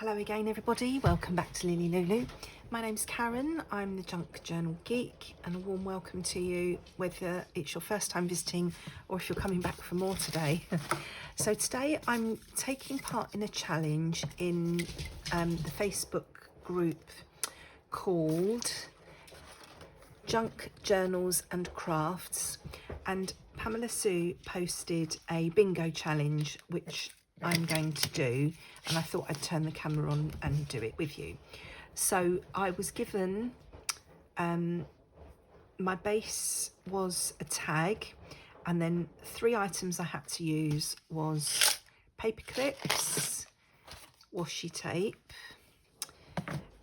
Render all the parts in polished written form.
Hello again everybody, welcome back to LilyLuLou. My name's Karen, I'm the Junk Journal Geek, and a warm welcome to you whether it's your first time visiting or if you're coming back for more today. So today I'm taking part in a challenge in the Facebook group called Junk Journals and Crafts, and Pamela Sue posted a bingo challenge which I'm going to do, and I thought I'd turn the camera on and do it with you. So I was given, my base was a tag, and then 3 items I had to use was Paperclips, Washi Tape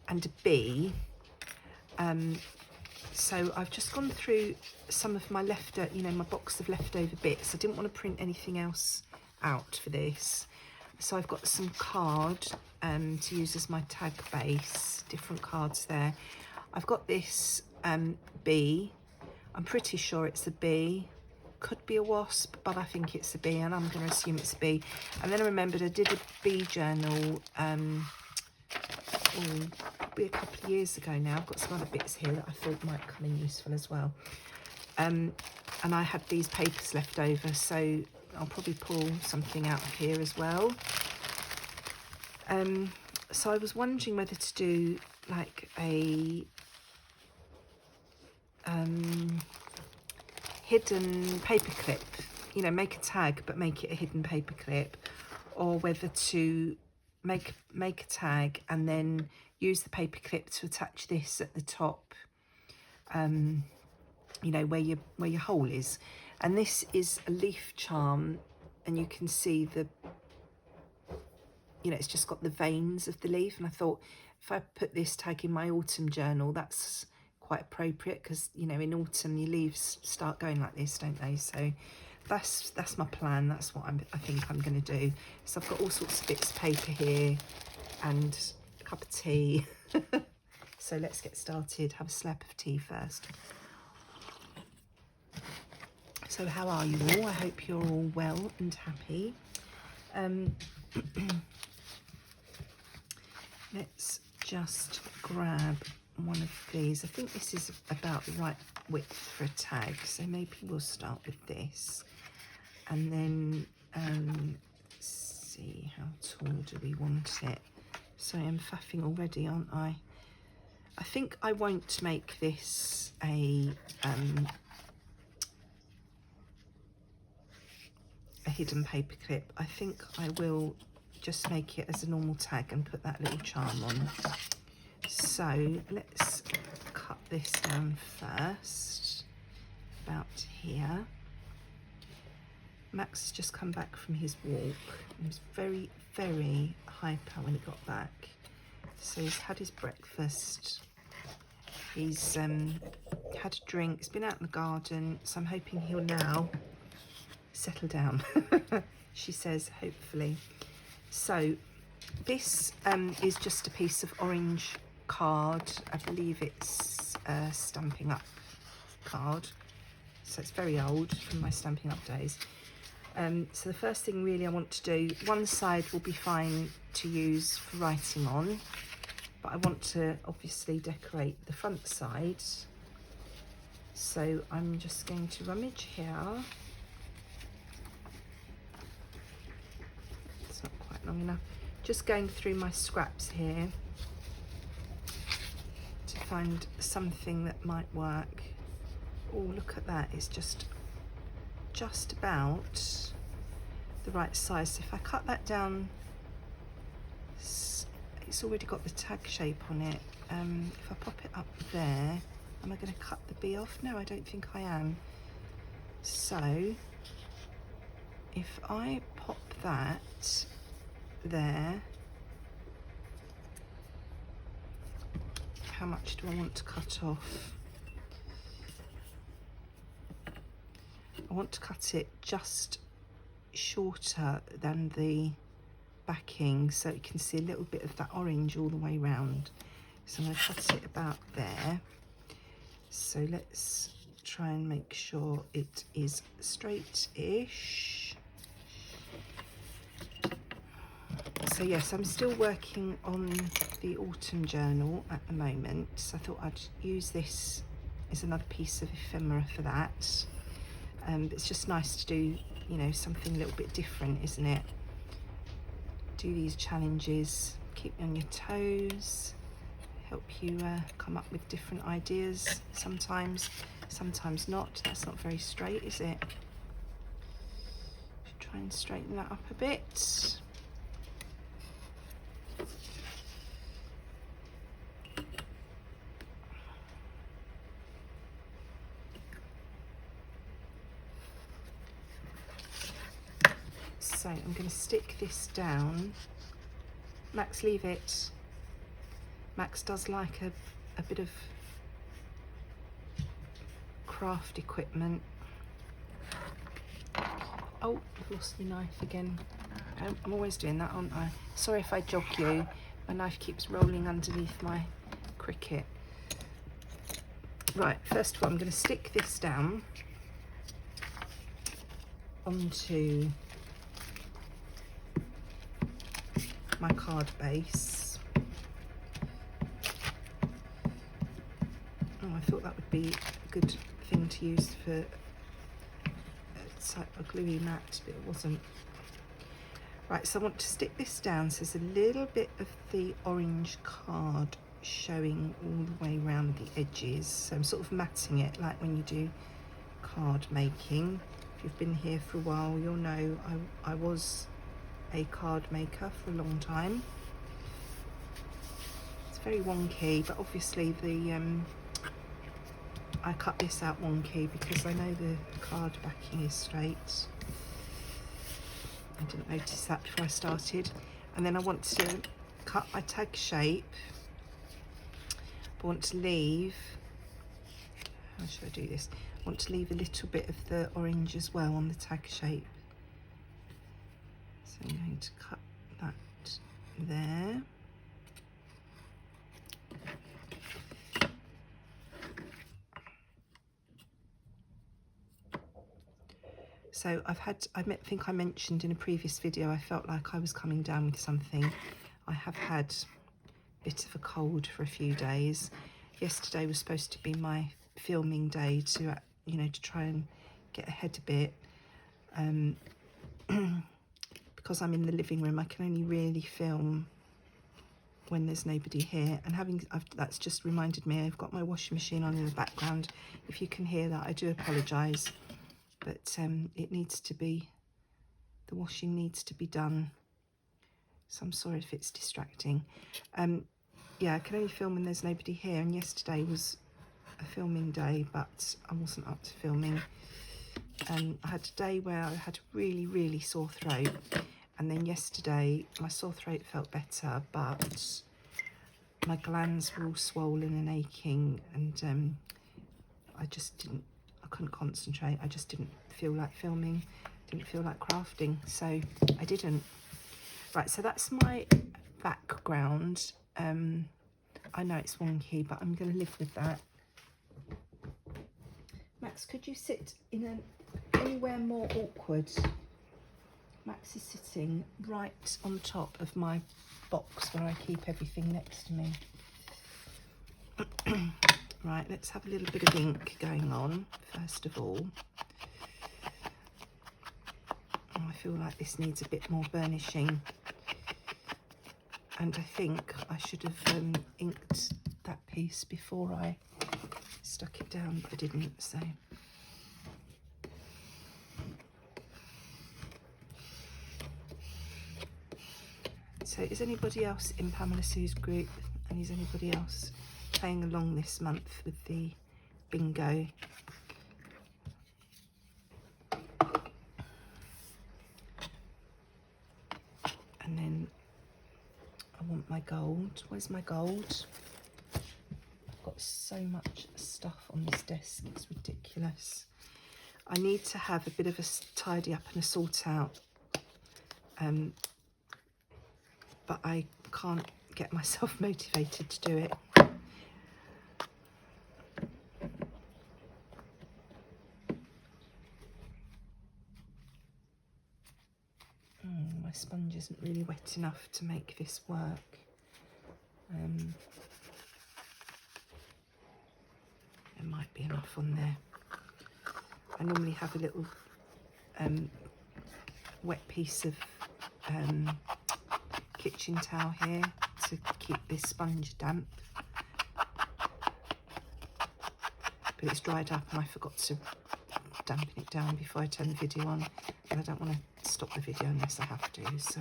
and a bee. So I've just gone through some of my my box of leftover bits. I didn't want to print anything else out for this. So I've got some card to use as my tag base, different cards there. I've got this bee. I'm pretty sure it's a bee. Could be a wasp, but I think it's a bee, and I'm going to assume it's a bee. And then I remembered I did a bee journal probably a couple of years ago now. I've got some other bits here that I thought might come in useful as well. And I had these papers left over, so I'll probably pull something out of here as well. So I was wondering whether to do like a hidden paperclip, make a tag but make it a hidden paperclip, or whether to make a tag and then use the paperclip to attach this at the top, where your hole is. And this is a leaf charm, and you can see it's just got the veins of the leaf, and I thought if I put this tag in my autumn journal, that's quite appropriate, because in autumn your leaves start going like this, don't they? So that's my plan. That's what I think I'm going to do. So I've got all sorts of bits of paper here and a cup of tea. So let's get started. Have a slap of tea first. So how are you all? I hope you're all well and happy. Let's just grab one of these. I think this is about the right width for a tag, so maybe we'll start with this. And then see, how tall do we want it? So I'm faffing already, aren't I? I think I won't make this a hidden paperclip. I think I will just make it as a normal tag and put that little charm on. So let's cut this down first, about here. Max has just come back from his walk. He was very, very hyper when he got back. So he's had his breakfast. He's had a drink. He's been out in the garden. So I'm hoping he'll now settle down. She says, hopefully. So this is just a piece of orange card. I believe it's a Stampin' Up card. So it's very old, from my Stampin' Up days. So the first thing really I want to do, one side will be fine to use for writing on, but I want to obviously decorate the front side. So I'm just going to rummage here. It's not quite long enough. Just going through my scraps here to find something that might work. Oh, look at that, it's just about the right size. So if I cut that down, it's already got the tag shape on it. If I pop it up there, am I going to cut the bee off? No, I don't think I am. So if I pop that there, how much do I want to cut off? I want to cut it just shorter than the backing, so you can see a little bit of that orange all the way round. So I'm going to cut it about there. So let's try and make sure it is straight-ish. So So yes, I'm still working on the autumn journal at the moment, so I thought I'd use this as another piece of ephemera for that. It's just nice to do, you know, something a little bit different, isn't it? Do these challenges, keep you on your toes, help you come up with different ideas sometimes not. That's not very straight, is it? Should try and straighten that up a bit. So I'm going to stick this down. Max, leave it. Max does like a bit of craft equipment. Oh, I've lost my knife again. I'm always doing that, aren't I? Sorry if I jog you. My knife keeps rolling underneath my Cricut. Right, first of all, I'm going to stick this down onto my card base. Oh, I thought that would be a good thing to use for a gluey mat, but it wasn't. Right, so I want to stick this down so there's a little bit of the orange card showing all the way around the edges. So I'm sort of matting it like when you do card making. If you've been here for a while, you'll know I was a card maker for a long time. It's very wonky, but obviously I cut this out wonky because I know the card backing is straight. I didn't notice that before I started. And then I want to cut my tag shape. I want to leave, how should I do this? I want to leave a little bit of the orange as well on the tag shape. So I'm going to cut that there. So I think I mentioned in a previous video, I felt like I was coming down with something. I have had a bit of a cold for a few days. Yesterday was supposed to be my filming day to, you know, to try and get ahead a bit. Because I'm in the living room, I can only really film when there's nobody here. And that's just reminded me, I've got my washing machine on in the background. If you can hear that, I do apologise. But it needs to be, the washing needs to be done. So I'm sorry if it's distracting. Yeah, I can only film when there's nobody here. And yesterday was a filming day, but I wasn't up to filming. I had a day where I had a really, really sore throat. And then yesterday, my sore throat felt better, but my glands were all swollen and aching. And I couldn't concentrate. I just didn't feel like filming, didn't feel like crafting, so I didn't. Right, so that's my background. I know it's wonky, but I'm going to live with that. Max, could you sit in anywhere more awkward? Max is sitting right on top of my box where I keep everything next to me. Right, let's have a little bit of ink going on, first of all. Oh, I feel like this needs a bit more burnishing. And I think I should have inked that piece before I stuck it down, but I didn't, so. So is anybody else in Pamela Sue's group, and is anybody else playing along this month with the bingo? And then I want my gold. Where's my gold? I've got so much stuff on this desk, it's ridiculous. I need to have a bit of a tidy up and a sort out, but I can't get myself motivated to do it. My sponge isn't really wet enough to make this work. There might be enough on there. I normally have a little wet piece of kitchen towel here to keep this sponge damp. But it's dried up and I forgot to dampen it down before I turn the video on, and I don't want to stop the video unless I have to, so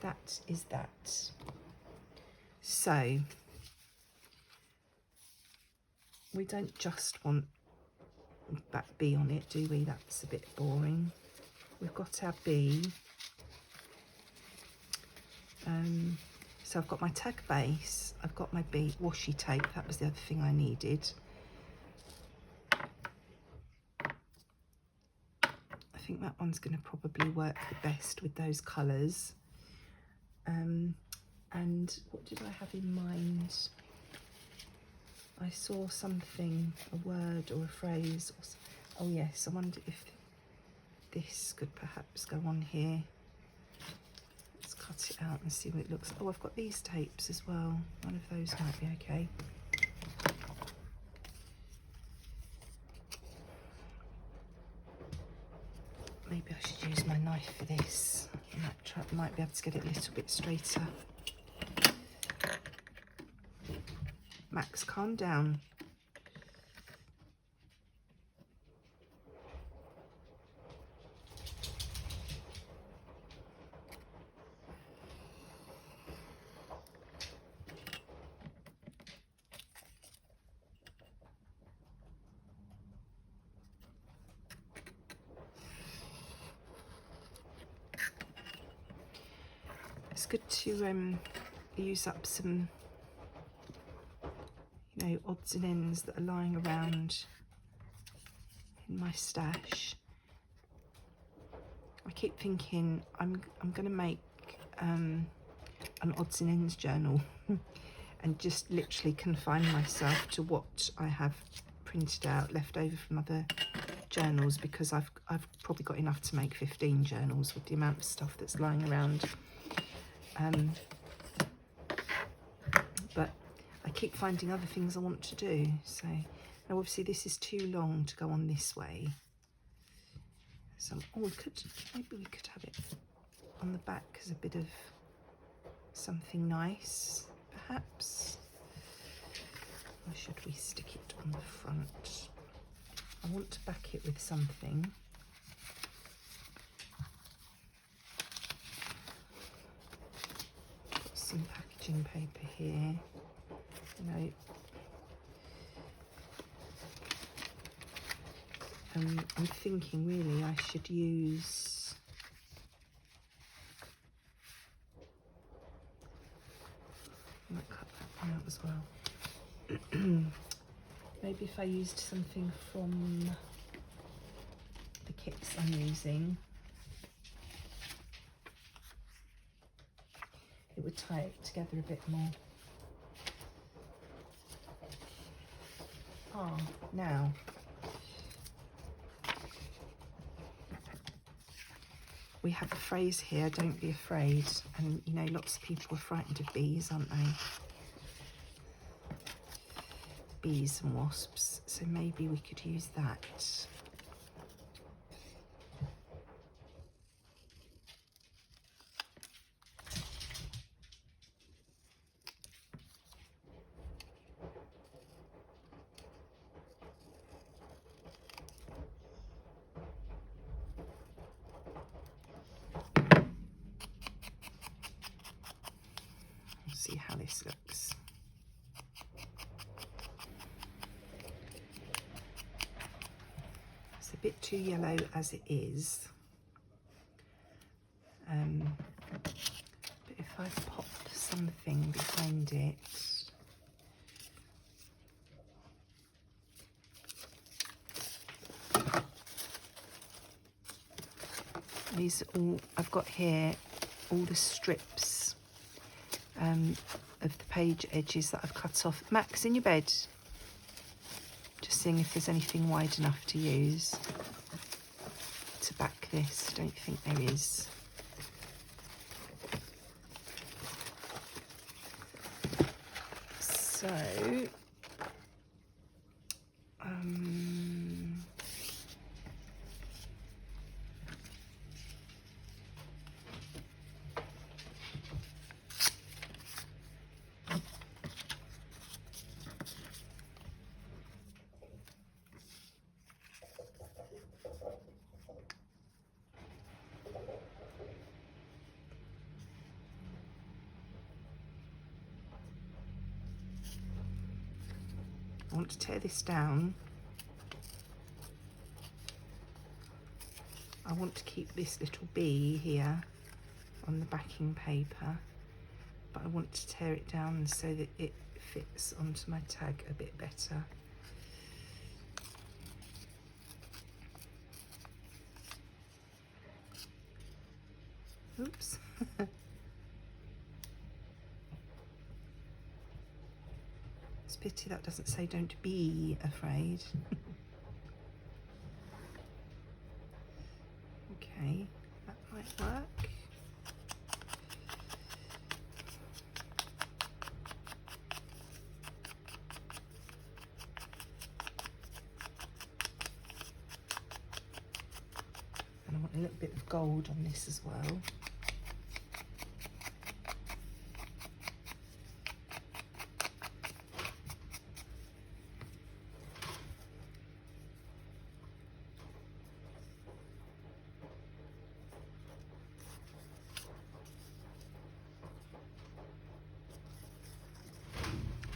that is that. So we don't just want that bee on it, do we? That's a bit boring. We've got our bee. So I've got my tag base, I've got my bee washi tape, that was the other thing I needed. I think that one's going to probably work the best with those colours. And what did I have in mind? I saw something, a word or a phrase. Or oh yes, I wonder if this could perhaps go on here. Let's cut it out and see what it looks like. Oh, I've got these tapes as well. One of those might be okay. Maybe I should use my knife for this. I might be able to get it a little bit straighter. Max, calm down. It's good to use up some, you know, odds and ends that are lying around in my stash. I keep thinking I'm going to make an odds and ends journal and just literally confine myself to what I have printed out left over from other journals, because I've probably got enough to make 15 journals with the amount of stuff that's lying around. But I keep finding other things I want to do. So now obviously this is too long to go on this way. So oh, maybe we could have it on the back as a bit of something nice, perhaps. Or should we stick it on the front? I want to back it with something. Some packaging paper here, you know. I'm thinking really I should use I might cut that one out as well. Maybe if I used something from the kits I'm using, it would tie it together a bit more. Ah, now. We have a phrase here, don't be afraid. And you know, lots of people are frightened of bees, aren't they? Bees and wasps. So maybe we could use that. See how this looks. It's a bit too yellow as it is, but if I pop something behind it, these are all I've got here, all the strips of the page edges that I've cut off. Max, in your bed. Just seeing if there's anything wide enough to use to back this. Don't think there is. So, I want to tear this down. I want to keep this little bee here on the backing paper, but I want to tear it down so that it fits onto my tag a bit better. Oops. It's a pity that doesn't say don't be afraid. Okay, that might work. And I want a little bit of gold on this as well.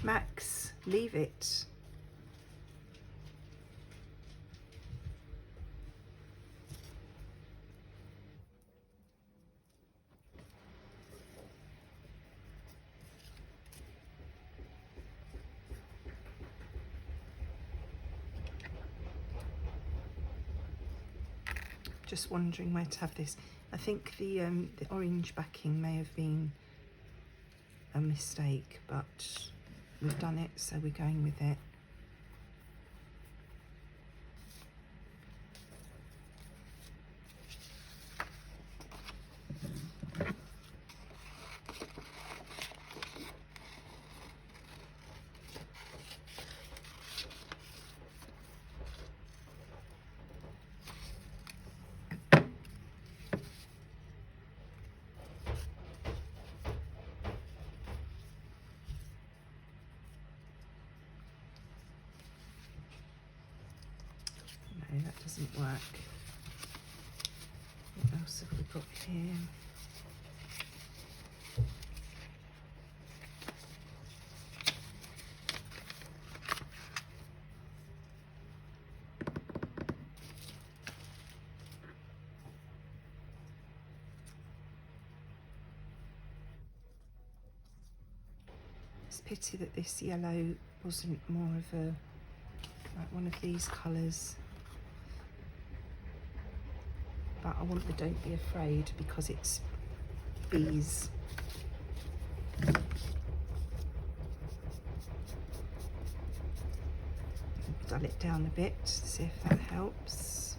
Max, leave it. Just wondering where to have this. I think the orange backing may have been a mistake, but we've done it, so we're going with it. That doesn't work. What else have we got here? It's a pity that this yellow wasn't more of a, like one of these colours. But I want the don't be afraid because it's bees. Dull it down a bit, see if that helps.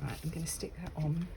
Right, I'm going to stick that on.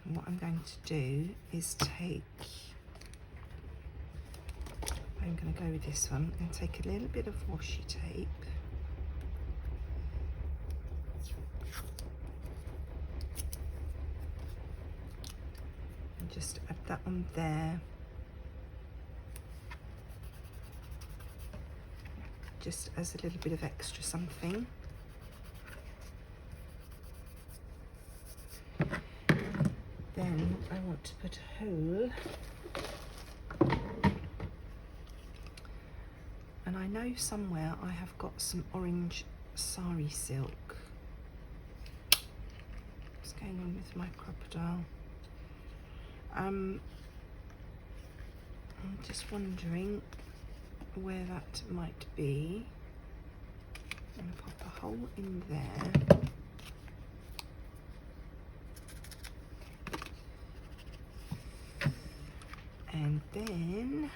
And what I'm going to do is take, I'm going to go with this one and take a little bit of washi tape. And just add that on there. Just as a little bit of extra something. Then I want to put a hole, and I know know somewhere I have got some orange sari silk. What's going on with my crocodile? I'm just wondering where that might be. I'm going to pop a hole in there. And then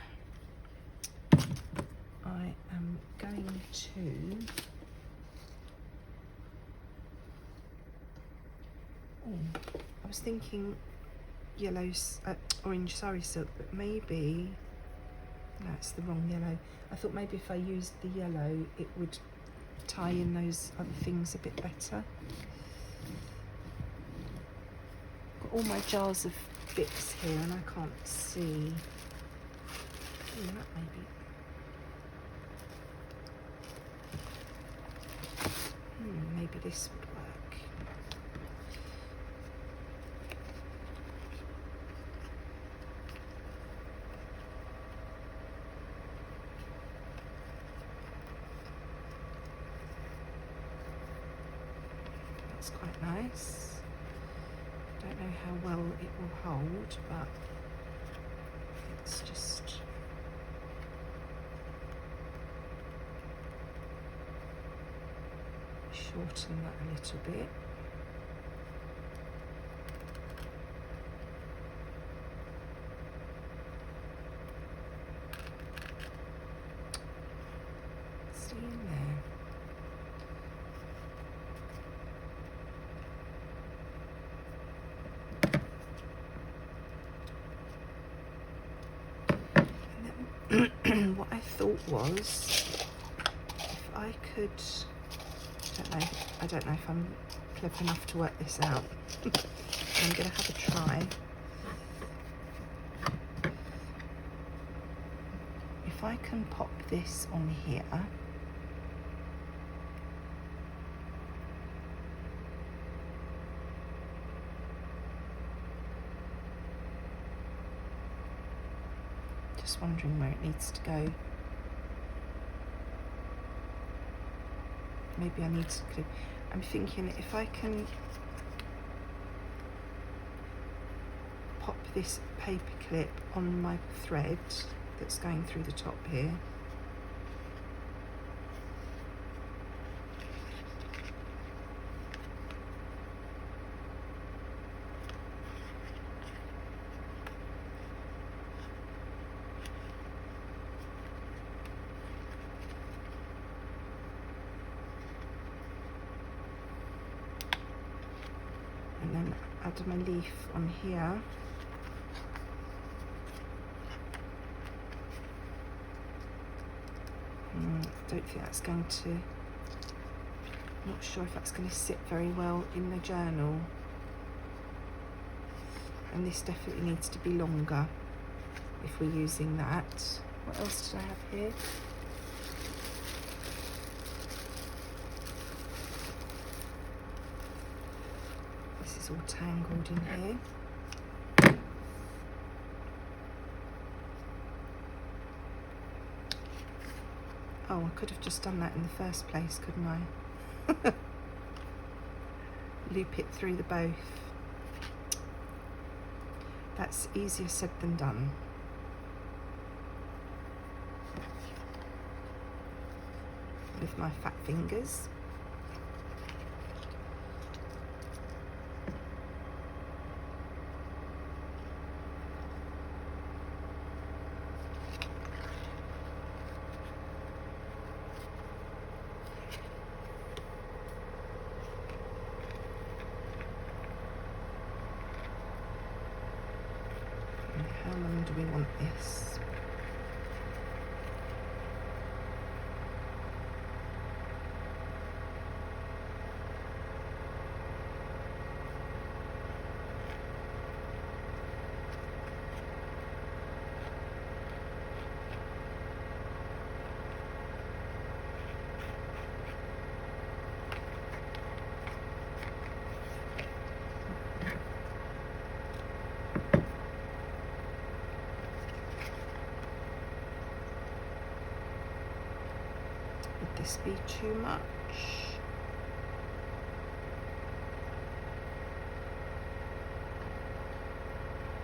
I am going to I was thinking orange sari silk, but maybe no, it's the wrong yellow. I thought maybe if I used the yellow it would tie in those other things a bit better. Got all my jars of bits here and I can't see. That maybe. Maybe this would work. That's quite nice. Don't know how well it will hold, but it's just shorten that a little bit. See in there. What I thought was, if I could, I don't know if I'm clever enough to work this out. I'm going to have a try. If I can pop this on here, just wondering where it needs to go. Maybe I need to clip. I'm thinking if I can pop this paper clip on my thread that's going through the top here. And then add my leaf on here. Don't think that's going to, not sure if that's going to sit very well in the journal. And this definitely needs to be longer if we're using that. What else did I have here? This is all tangled in here. Oh, I could have just done that in the first place, couldn't I? Loop it through the both. That's easier said than done. With my fat fingers. How long do we want this? Would this be too much?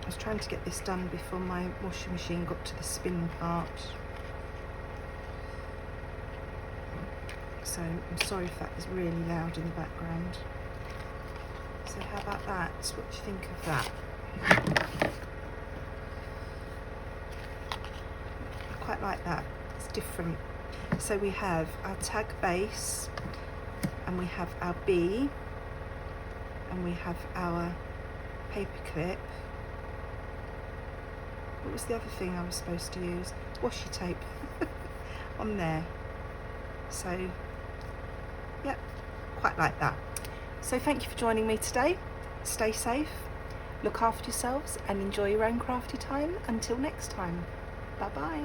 I was trying to get this done before my washing machine got to the spin part. So I'm sorry if that is really loud in the background. So how about that? What do you think of that? I quite like that. It's different. So we have our tag base, and we have our bee, and we have our paperclip. What was the other thing I was supposed to use? Washi tape on there. So, yep, quite like that. So thank you for joining me today. Stay safe, look after yourselves, and enjoy your own crafty time. Until next time, bye bye.